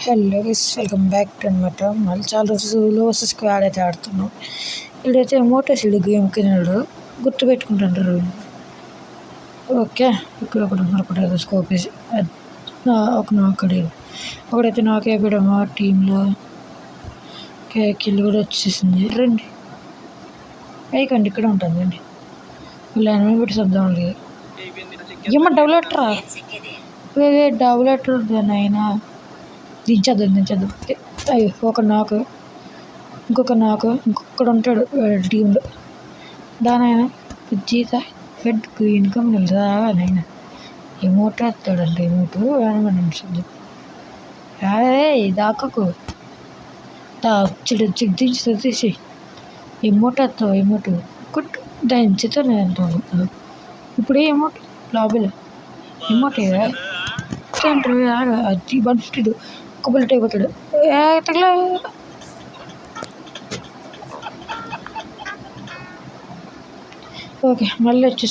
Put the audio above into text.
Hello guys, welcome back to అనమాట. మళ్ళీ చాలా రోజులు స్క్వాడ్ అయితే ఆడుతున్నాం. ఇక్కడైతే మోటర్స్ గేమ్ కింద గుర్తుపెట్టుకుంటుంటారు. ఓకే, ఇక్కడ ఒకటి స్కోప్ వేసి ఒకడైతే నాకే మా టీంలో కిల్ కూడా వచ్చేసింది. రండి పైకండి, ఇక్కడ ఉంటుంది అండి. లైన్ పెట్టి చూద్దాం. ఏమో డెవలెటరా డెవలెటర్ అయినా దించద్దు. అయ్యో, ఇంకొకడు ఉంటాడు టీంలో. దానైనా జీత హెడ్ ఇన్కమ్ రానైనా ఎమోట్ వేస్తాడంటే ఎమోటు అదే దాకకు చిడు తీసి ఎమోట్ వేస్తావు. ఎమోటు కుట్టు దంచితో నేను ఇప్పుడు ఎమోట్ లాబీలో ఎమోట్ అది బంటుడు ఒక బుల్లెట్ అయిపోతాడు. ఓకే, మళ్ళీ వచ్చేసి